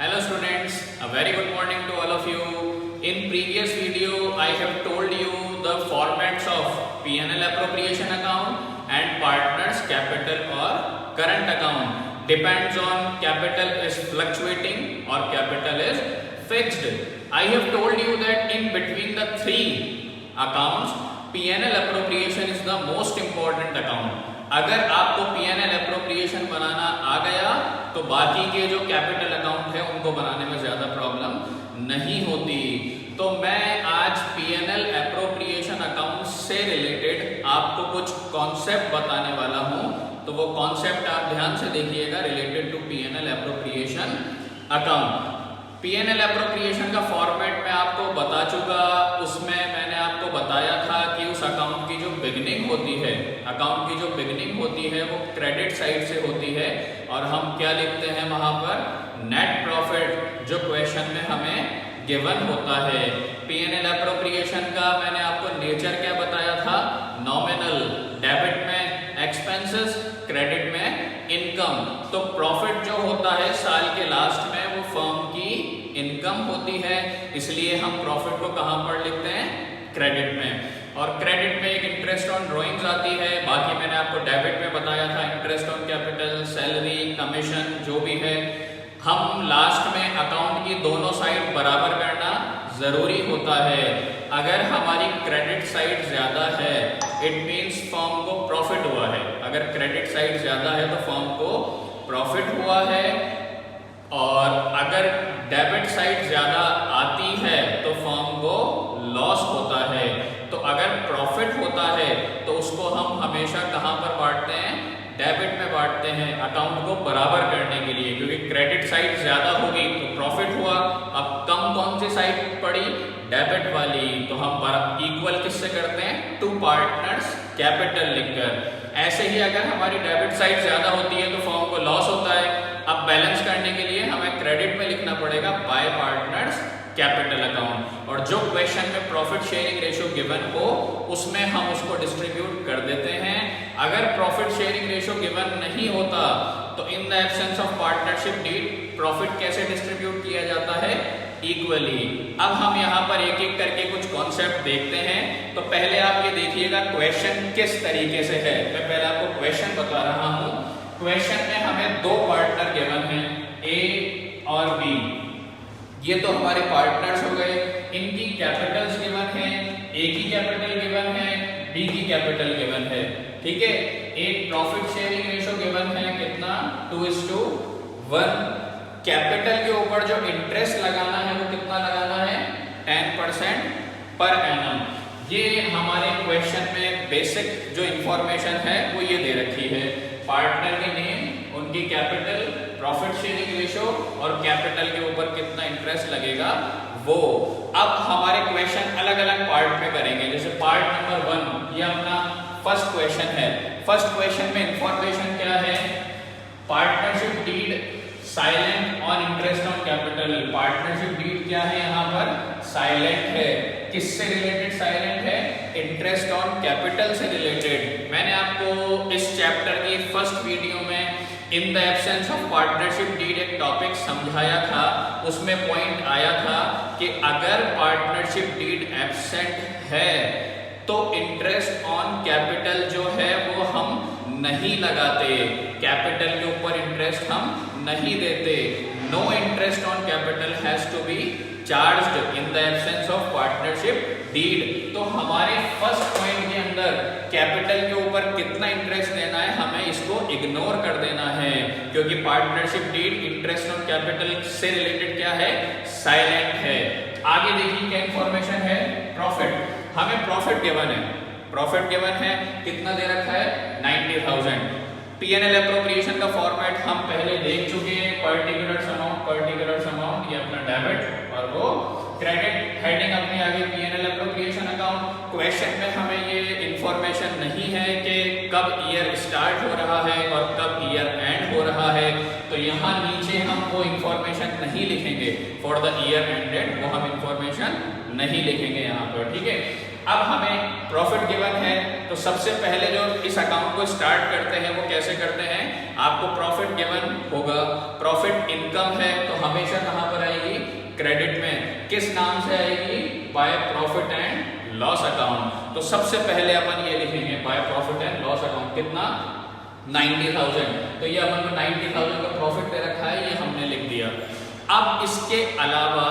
Hello students, a very good morning to all of you. In previous video, I have told you the formats of P&L appropriation account and partners capital or current account. Depends on capital is fluctuating or capital is fixed. I have told you that in between the three accounts, P&L appropriation is the most important account. अगर आपको P&L appropriation बनाना आ गया तो बाकी के जो capital account है उनको बनाने में ज़्यादा प्रॉब्लम नहीं होती। तो मैं आज P&L एप्रोप्रिएशन अकाउंट से रिलेटेड आपको कुछ कॉन्सेप्ट बताने वाला हूँ। तो वो कॉन्सेप्ट आप ध्यान से देखिएगा related to P&L appropriation account. P&L appropriation का फॉर्मेट मैं आपको बता चुका। उसमें मैंने आपको बताया था कि उस अकाउंट की जो बिगनिंग होती है, अकाउंट की जो बिगनिंग होती है वो क्रेडिट साइड से होती है और हम क्या लिखते हैं वहां पर, नेट प्रॉफिट, जो क्वेश्चन में हमें गिवन होता है। P&L एप्रोप्रिएशन का मैंने आपको नेचर क्या बताया था, नॉमिनल, डेबिट में एक्सपेंसेस, क्रेडिट में इनकम। तो प्रॉफिट जो होता है साल के लास्ट में वो फर्म की इनकम होती है, इसलिए हम प्रॉफिट को कहां पर लिखते हैं, क्रेडिट में। और क्रेडिट में एक इंटरेस्ट ऑन ड्रॉइंग्स आती है। बाकी मैंने आपको डेबिट में बताया था interest on capital, salary, commission, जो भी है। हम लास्ट में अकाउंट की दोनों साइड बराबर करना जरूरी होता है। अगर हमारी क्रेडिट साइड ज्यादा है इट मींस फर्म को प्रॉफिट हुआ है। अगर क्रेडिट साइड ज्यादा है तो फर्म को प्रॉफिट हुआ है, और अगर डेबिट साइड ज्यादा आती है तो फर्म को लॉस होता है। तो अगर प्रॉफिट होता है तो उसको हम हमेशा कहां पर बांटते हैं, डेबिट में बांटते हैं, अकाउंट को बराबर करने के लिए, क्योंकि क्रेडिट साइड ज्यादा होगी तो प्रॉफिट हुआ। अब कम कौन सी साइड पड़ी, डेबिट वाली, तो हम इक्वल किससे करते हैं, टू पार्टनर्स कैपिटल लिखकर। ऐसे ही अगर हमारी डेबिट साइड ज्यादा होती है तो फर्म को लॉस होता है। अब बैलेंस करने के लिए हमें क्रेडिट में लिखना पड़ेगा बाय पार्टनर्स कैपिटल अकाउंट, और जो क्वेश्चन में प्रॉफिट शेयरिंग रेशियो गिवन हो उसमें हम उसको डिस्ट्रीब्यूट कर देते हैं। अगर प्रॉफिट शेयरिंग रेशियो गिवन नहीं होता तो in the absence of partnership deed profit कैसे डिस्ट्रीब्यूट किया जाता है, इक्वली। अब हम यहाँ पर एक एक करके कुछ कॉन्सेप्ट देखते हैं। तो पहले आप ये देखिएगा क्वेश्चन किस तरीके से है। मैं पहले आपको क्वेश्चन बता रहा हूँ। क्वेश्चन में हमें दो पार्टनर गिवन हैं, ए और बी। ये तो हमारे पार्टनर्स हो गए, इनकी कैपिटल्स गिवन है, ए की कैपिटल गिवन है, बी की कैपिटल गिवन है, ठीक है। एक प्रॉफिट शेयरिंग रेशियो गिवन है कितना, 2:1। कैपिटल के ऊपर जो इंटरेस्ट लगाना है वो कितना लगाना है, 10% पर एनम। ये हमारे क्वेश्चन में बेसिक जो इंफॉर्मेशन है वो ये दे रखी है, पार्टनर के नेम, उनकी कैपिटल, प्रॉफिट शेयरिंग रेशियो और कैपिटल के ऊपर कितना इंटरेस्ट लगेगा वो। अब हमारे क्वेश्चन अलग अलग पार्ट में करेंगे। जैसे पार्ट नंबर 1 ये अपना फर्स्ट क्वेश्चन है। फर्स्ट क्वेश्चन में इंफॉर्मेशन क्या है, partnership deed silent on interest on capital. Partnership deed क्या है, यहाँ पर साइलेंट है। किससे रिलेटेड साइलेंट है, इंटरेस्ट ऑन कैपिटल से रिलेटेड। मैंने आपको इस चैप्टर की फर्स्ट वीडियो में in the absence of partnership deed एक टॉपिक समझाया था। उसमें पॉइंट आया था कि अगर पार्टनरशिप डीड एब्सेंट है तो इंटरेस्ट ऑन कैपिटल जो है वो हम नहीं लगाते, कैपिटल के ऊपर इंटरेस्ट हम नहीं देते। No interest on capital has to be charged in the absence of partnership deed. तो हमारे फर्स्ट पॉइंट के अंदर कैपिटल के ऊपर कितना इंटरेस्ट देना है हमें इसको इग्नोर कर देना है, क्योंकि partnership deed interest on capital से रिलेटेड क्या है, साइलेंट है। आगे देखिए क्या इंफॉर्मेशन है, प्रॉफिट। हमें प्रॉफिट गिवन है, प्रॉफिट गिवन है कितना दे रखा है, 90,000। P&L एप्रोप्रिएशन का फॉर्मेट हम पहले देख चुके हैं, पर्टिकुलर्स अमाउंट, ये अपना डेबिट और वो क्रेडिट। हेडिंग अपनी आगे P&L एप्रोप्रिएशन अकाउंट। क्वेश्चन में हमें ये इंफॉर्मेशन नहीं है कि कब ईयर स्टार्ट हो रहा है और कब ईयर एंड हो रहा है, तो यहाँ नीचे हम वो इंफॉर्मेशन नहीं लिखेंगे। फॉर द ईयर एंडेड वो हम इंफॉर्मेशन नहीं लिखेंगे यहाँ पर, ठीक है। अब हमें प्रॉफिट गिवन है, तो सबसे पहले जो इस अकाउंट को स्टार्ट करते हैं वो कैसे करते हैं, आपको प्रॉफिट गिवन होगा, प्रॉफिट इनकम है तो हमेशा कहां पर आएगी, क्रेडिट में। किस नाम से आएगी, by profit and loss account. तो सबसे पहले अपन ये लिखेंगे by profit and loss account, कितना 90,000। तो ये अपन को 90,000 का प्रॉफिट दे रखा है, ये हमने लिख दिया। अब इसके अलावा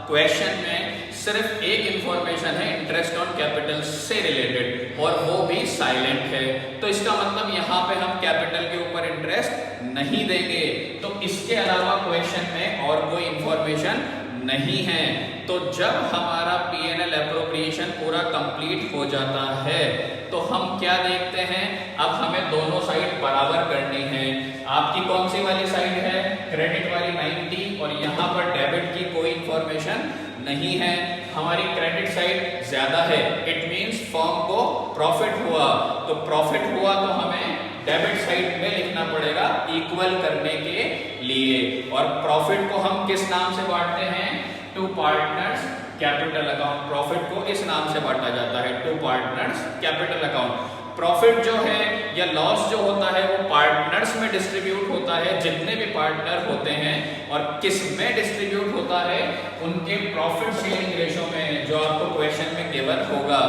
क्वेश्चन में सिर्फ एक इंफॉर्मेशन है इंटरेस्ट ऑन कैपिटल से रिलेटेड, और वो भी साइलेंट है। तो इसका मतलब यहाँ पे हम कैपिटल के ऊपर इंटरेस्ट नहीं देंगे। तो इसके अलावा क्वेश्चन में और कोई इंफॉर्मेशन नहीं है। तो जब हमारा P&L एप्रोप्रिएशन पूरा कंप्लीट हो जाता है तो हम क्या देखते हैं, अब हमें दोनों साइड बराबर करनी है। आपकी कौन सी वाली साइड है, क्रेडिट वाली 90, और यहाँ पर डेबिट की कोई इंफॉर्मेशन नहीं है, हमारी क्रेडिट साइड ज्यादा है। इट मींस फर्म को प्रॉफिट हुआ, तो प्रॉफिट हुआ तो हमें डेबिट साइड में लिखना पड़ेगा इक्वल करने के लिए। और प्रॉफिट को हम किस नाम से बांटते हैं, to partners capital account. Profit को इस नाम से बांटा जाता है, to partners capital account. Profit जो है या लॉस जो होता है वो पार्टनर्स में डिस्ट्रीब्यूट होता है, जितने भी पार्टनर होते हैं, और किस में डिस्ट्रीब्यूट होता है, उनके प्रॉफिट शेयरिंग रेशो में, जो आपको क्वेश्चन में गिवन होगा।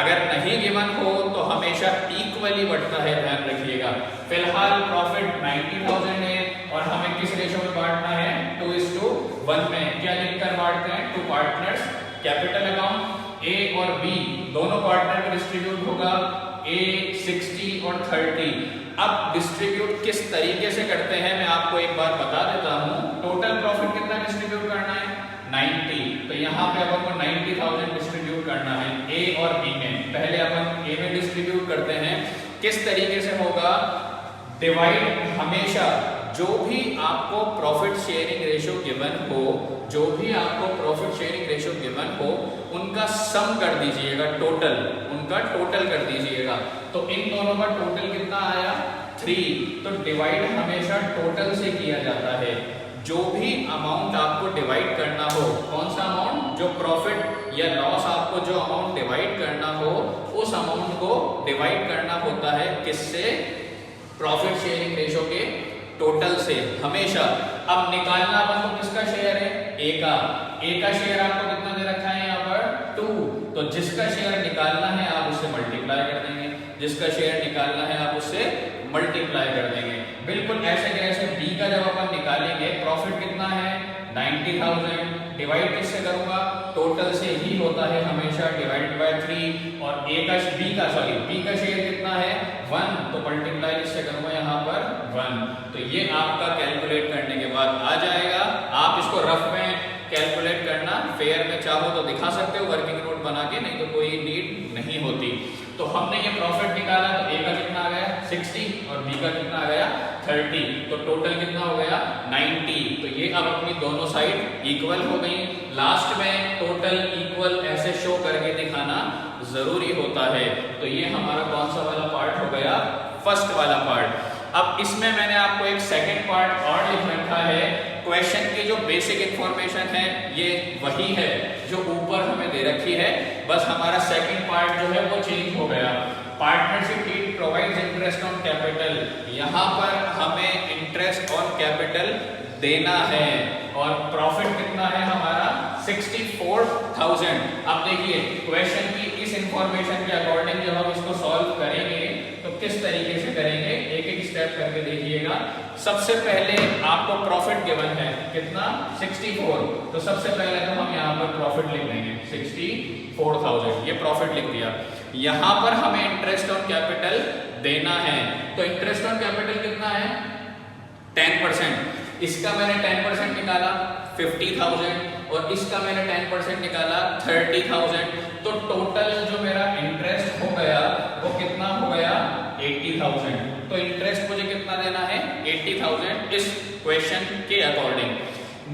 अगर नहीं गिवन हो तो हमेशा इक्वली बढ़ता है, ध्यान रखिएगा। फिलहाल प्रॉफिट 90,000 है और हमें किस रेशो में बांटना है, 2:1 में। क्या लिखकर बांटते हैं, टू पार्टनर्स कैपिटल अकाउंट। ए और बी दोनों पार्टनर में डिस्ट्रीब्यूट होगा, A 60 और 30। अब डिस्ट्रीब्यूट किस तरीके से करते हैं मैं आपको एक बार बता देता हूं। टोटल प्रॉफिट कितना डिस्ट्रीब्यूट करना है, 90। तो यहाँ पे अपन को 90,000 डिस्ट्रीब्यूट करना है A और B में। पहले अपन A में डिस्ट्रीब्यूट करते हैं। किस तरीके से होगा, डिवाइड, हमेशा जो भी आपको प्रॉफिट शेयरिंग रेशो गिवन हो, जो भी आपको प्रॉफिट शेयरिंग रेशो गिवन हो, उनका सम कर दीजिएगा, टोटल, उनका टोटल कर दीजिएगा। तो इन दोनों का टोटल कितना आया, 3। तो डिवाइड हमेशा टोटल से किया जाता है। जो भी अमाउंट आपको डिवाइड करना हो, कौन सा अमाउंट, जो प्रॉफिट या लॉस आपको जो अमाउंट डिवाइड करना हो, उस अमाउंट को डिवाइड करना होता है किससे, प्रॉफिट शेयरिंग रेशो के टोटल से हमेशा। अब निकालना अपन को किसका शेयर है, ए का। ए का शेयर आपको कितना दे रखा है यहाँ पर, 2। तो जिसका शेयर निकालना है आप उससे मल्टीप्लाई कर देंगे, जिसका शेयर निकालना है आप उससे मल्टीप्लाई कर देंगे। बिल्कुल ऐसे कैसे, बी का जब अपन निकालेंगे, प्रॉफिट कितना है 90,000, डिवाइड किससे करूंगा, टोटल से ही होता है हमेशा, डिवाइड बाय 3। और बी का शेयर कितना है 1, तो मल्टीप्लाई किससे करूंगा यहाँ पर 1। तो ये आपका कैलकुलेट करने के बाद आ जाएगा। आप इसको रफ में कैलकुलेट करना, फेयर में चाहो तो दिखा सकते हो वर्किंग नोट बना के, नहीं तो कोई नीड नहीं होती। तो हमने ये प्रॉफिट निकाला, तो ए का कितना आ गया 60 और बी का कितना आ गया 30। तो टोटल कितना हो गया 90। तो ये अब अपनी दोनों साइड इक्वल हो गई। लास्ट में टोटल इक्वल ऐसे शो करके दिखाना जरूरी होता है। तो ये हमारा कौन सा वाला पार्ट हो गया, फर्स्ट वाला पार्ट। अब इसमें मैंने आपको एक सेकंड पार्ट और लिख रखा है। क्वेश्चन की जो बेसिक इंफॉर्मेशन है ये वही है जो ऊपर हमें दे रखी है, बस हमारा सेकंड पार्ट जो है वो चेंज हो गया। Partnership deed provides interest on capital, यहाँ पर हमें इंटरेस्ट ऑन कैपिटल देना है और प्रॉफिट कितना है हमारा 64,000। अब देखिए क्वेश्चन की इस इंफॉर्मेशन के अकॉर्डिंग जब हम इसको सॉल्व करेंगे तो किस तरीके से करेंगे, एक एक स्टेप करके देखिएगा। सबसे पहले आपको प्रॉफिट गिवन है कितना 64, तो सबसे पहले तो हम यहाँ पर प्रॉफिट लिख लेंगे 64,000, ये प्रॉफिट लिख दिया। यहाँ पर हमें इंटरेस्ट ऑन कैपिटल देना है, तो इंटरेस्ट ऑन कैपिटल कितना है 10%। इसका मैंने 10% निकाला 50,000 और इसका मैंने 10% निकाला 30,000। तो टोटल जो मेरा इंटरेस्ट हो गया वो कितना हो गया 80,000। तो इंटरेस्ट मुझे कितना देना है 80,000 इस क्वेश्चन के अकॉर्डिंग।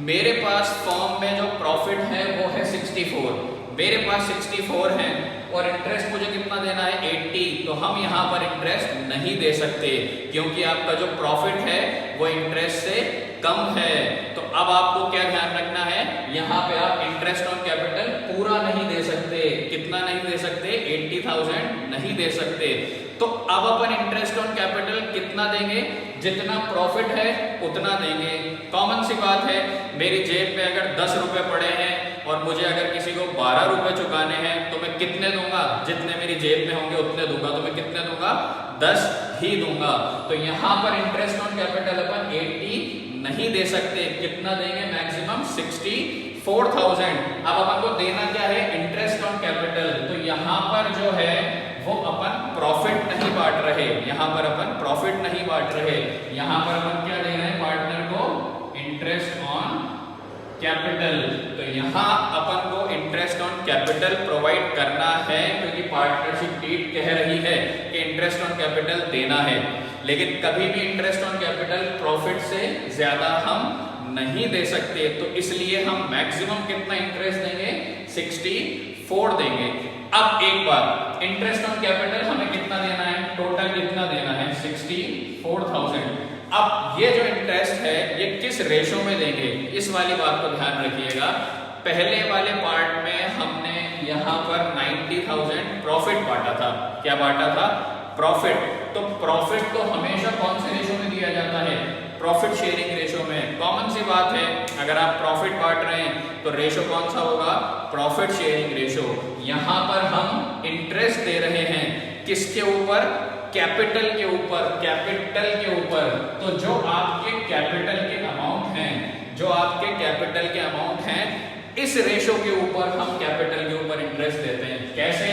मेरे पास फॉर्म में जो प्रॉफिट है वो है 64, मेरे पास 64 है और इंटरेस्ट मुझे कितना देना है 80। तो हम यहाँ पर इंटरेस्ट नहीं दे सकते क्योंकि आपका जो प्रॉफिट है वो इंटरेस्ट से कम है। तो अब आपको क्या ध्यान रखना है, यहाँ पे आप इंटरेस्ट ऑन कैपिटल पूरा नहीं दे सकते। कितना नहीं दे सकते 80,000 नहीं दे सकते। तो अब अपन इंटरेस्ट ऑन कैपिटल कितना देंगे, जितना प्रॉफिट है उतना देंगे। कॉमन सी बात है, मेरी जेब में अगर 10 रुपए पड़े हैं और मुझे अगर किसी को 12 रुपए चुकाने हैं तो मैं कितने दूंगा, जितने मेरी जेब में होंगे उतने दूंगा। तो मैं कितने दूंगा, 10 ही दूंगा। तो यहाँ पर इंटरेस्ट ऑन कैपिटल अपन 80 नहीं दे सकते, कितना देंगे, मैक्सिमम 64,000। अब अपन को देना क्या है, इंटरेस्ट ऑन कैपिटल। तो यहाँ पर जो है वो अपन प्रॉफिट नहीं बांट रहे, यहाँ पर अपन प्रॉफिट नहीं बांट रहे, यहाँ पर अपन क्या दे रहे हैं पार्टनर को, इंटरेस्ट ऑन कैपिटल। तो यहाँ अपन को इंटरेस्ट ऑन कैपिटल प्रोवाइड करना है, क्योंकि पार्टनरशिप डीड कह रही है कि इंटरेस्ट ऑन कैपिटल देना है। लेकिन कभी भी इंटरेस्ट ऑन कैपिटल प्रॉफिट से ज्यादा हम नहीं दे सकते, तो इसलिए हम मैक्सिमम कितना इंटरेस्ट देंगे, 64 देंगे। अब एक बात, इंटरेस्ट ऑन कैपिटल हमें कितना देना है, टोटल कितना देना है, 64,000। अब ये जो इंटरेस्ट है ये किस रेशो में देंगे, इस वाली बात को ध्यान रखिएगा। पहले वाले पार्ट में हमने यहाँ पर 90,000 प्रॉफिट बांटा था। क्या बांटा था, प्रॉफिट। तो प्रॉफिट तो हमेशा कौन से रेशो में दिया जाता है, प्रॉफिट शेयरिंग रेशो में। कॉमन सी बात है, अगर आप प्रॉफिट बांट रहे हैं तो रेशो कौन सा होगा, प्रॉफिट शेयरिंग रेशो। यहाँ पर हम इंटरेस्ट दे रहे हैं किसके ऊपर, कैपिटल के ऊपर, कैपिटल के ऊपर। तो जो आपके कैपिटल के अमाउंट हैं, जो आपके कैपिटल के अमाउंट हैं, इस रेशो के ऊपर हम कैपिटल के ऊपर इंटरेस्ट देते हैं। कैसे,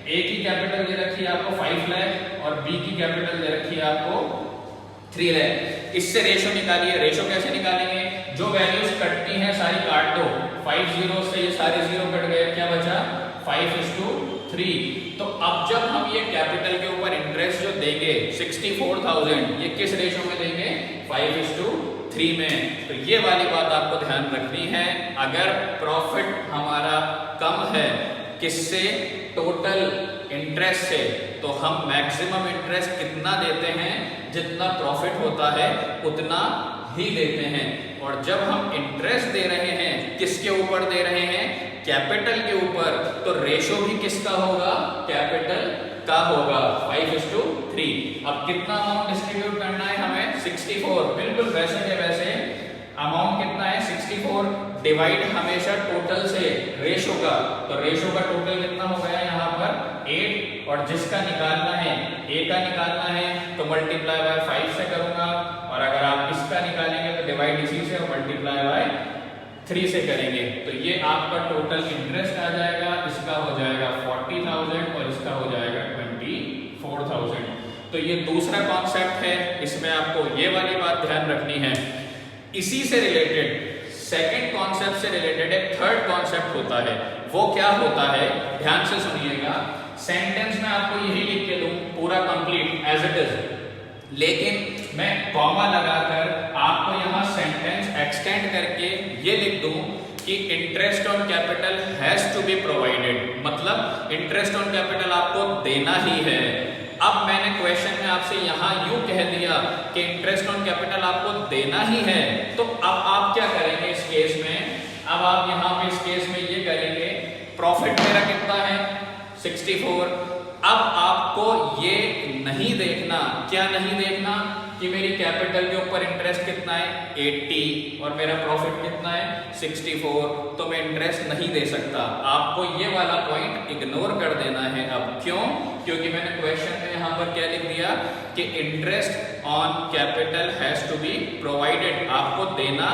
ए की कैपिटल दे रखी है आपको 5 लाख और बी की कैपिटल दे रखी है आपको 3 लाख। इससे रेशो निकालिए। रेशो कैसे निकालेंगे, जो वैल्यूज कटती हैं सारी काट दो, 5 जीरो से ये सारे जीरो कट गए, क्या बचा, 5:3। तो अब जब हम ये कैपिटल के ऊपर इंटरेस्ट जो देंगे 64,000, ये किस रेशो में देंगे, 5:3 में। तो ये वाली बात आपको ध्यान रखनी है। अगर प्रॉफिट हमारा कम है किससे, टोटल इंटरेस्ट से, तो हम मैक्सिमम इंटरेस्ट कितना देते हैं, जितना प्रॉफिट होता है उतना ही देते हैं। और जब हम इंटरेस्ट दे रहे हैं, किसके ऊपर दे रहे हैं, कैपिटल के ऊपर, तो रेशो भी किसका होगा, कैपिटल का होगा, 5:3। अब कितना अमाउंट डिस्ट्रीब्यूट करना है हमें, 64। बिल्कुल वैसे के वैसे अमाउंट कितना है, 64 डिवाइड हमेशा टोटल से, रेशो का। तो रेशो का टोटल कितना हो गया यहाँ पर 8, और जिसका निकालना है, ए का निकालना है, तो मल्टीप्लाई बाय 5 से करूंगा। और अगर आप इसका निकालेंगे तो डिवाइड इसी से और मल्टीप्लाई बाय 3 से करेंगे। तो ये आपका टोटल इंटरेस्ट आ जाएगा, इसका हो जाएगा 40,000 और इसका हो जाएगा 24,000। तो ये दूसरा कॉन्सेप्ट है, इसमें आपको ये वाली बात ध्यान रखनी है। इसी से रिलेटेड सेकंड कॉन्सेप्ट से रिलेटेड एक थर्ड कॉन्सेप्ट होता है। वो क्या होता है, ध्यान से सुनिएगा। सेंटेंस में आपको यही लिख के दूं पूरा कंप्लीट एज इट इज, लेकिन मैं कॉमा लगाकर आपको यहाँ सेंटेंस एक्सटेंड करके ये लिख दूं कि interest on capital has to be provided, मतलब इंटरेस्ट ऑन कैपिटल आपको देना ही है। अब मैंने क्वेश्चन में आपसे यहाँ यूं कह दिया कि इंटरेस्ट ऑन कैपिटल आपको देना ही है, तो अब आप क्या करेंगे इस केस में, अब आप यहाँ पे इस केस में ये करेंगे, प्रॉफिट मेरा कितना है 64। अब आपको ये नहीं देखना, क्या नहीं देखना कि मेरी कैपिटल के ऊपर इंटरेस्ट कितना है 80 और मेरा प्रॉफिट कितना है 64, तो मैं इंटरेस्ट नहीं दे सकता। आपको ये वाला पॉइंट इग्नोर कर देना है। अब क्यों, क्योंकि मैंने क्वेश्चन में यहाँ पर क्या लिख दिया कि interest on capital has to be provided, आपको देना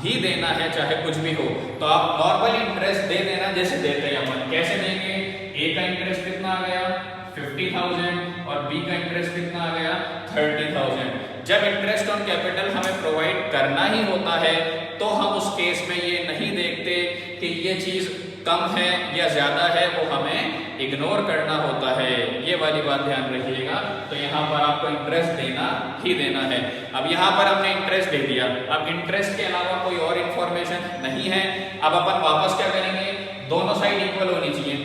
ही देना है चाहे कुछ भी हो। तो आप नॉर्मल इंटरेस्ट दे देना जैसे देते हैं अपन। कैसे देंगे, ए का इंटरेस्ट कितना आ गया 50,000 और बी का इंटरेस्ट कितना आ गया 30,000। जब इंटरेस्ट ऑन कैपिटल हमें प्रोवाइड करना ही होता है तो हम उस केस में ये नहीं देखते कि ये चीज कम है या ज्यादा है, वो हमें इग्नोर करना होता है। ये वाली बात ध्यान रखिएगा। तो यहाँ पर आपको इंटरेस्ट देना ही देना है। अब यहाँ पर हमने इंटरेस्ट दे दिया, अब इंटरेस्ट के अलावा कोई और इंफॉर्मेशन नहीं है। अब अपन वापस क्या करेंगे, दोनों साइड इक्वल होनी चाहिए।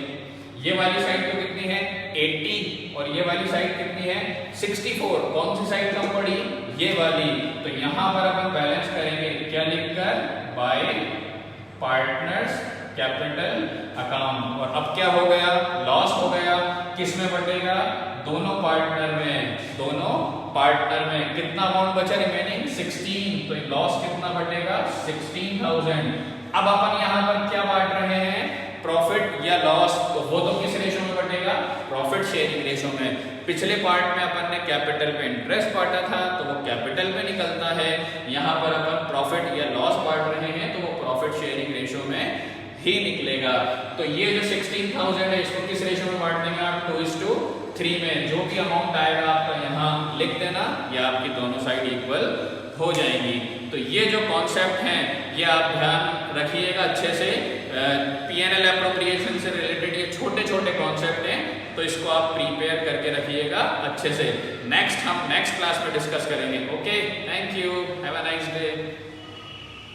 ये वाली साइड तो कितनी है 80 और ये वाली साइड कितनी है 64। कौन सी साइड कम पड़ी, ये वाली। तो यहाँ पर अपन बैलेंस करेंगे क्या लिखकर, बाय पार्टनर्स कैपिटल अकाउंट। और अब क्या हो गया, लॉस हो गया, किस में बटेगा, दोनों पार्टनर में, दोनों पार्टनर में। कितना अमाउंट बचा रिमेनिंग, 16, तो लॉस कितना बटेगा, 16,000। अब अपन यहाँ पर क्या बांट रहे हैं, प्रॉफिट या लॉस, तो वो तो किस रेशो में बटेगा, प्रॉफिट शेयरिंग रेशो में। पिछले पार्ट में अपन ने कैपिटल पे इंटरेस्ट बांटा था तो वो कैपिटल में निकलता है, यहाँ पर अपन प्रॉफिट या लॉस बांट रहे हैं तो वो प्रॉफिट शेयरिंग रेशो में ही निकलेगा। तो ये जो 16,000 है इसको किस रेशो में बांट देंगे आप, 2:3 में। जो भी अमाउंट आएगा आपका यहाँ लिख देना, या आपकी दोनों साइड इक्वल हो जाएंगी। तो ये जो कॉन्सेप्ट हैं ये आप ध्यान रखिएगा अच्छे से। P&L एप्रोप्रिएशन से रिलेटेड ये छोटे छोटे कॉन्सेप्ट हैं, तो इसको आप प्रिपेयर करके रखिएगा अच्छे से। हम नेक्स्ट क्लास में डिस्कस करेंगे। Okay, thank you, have a nice day.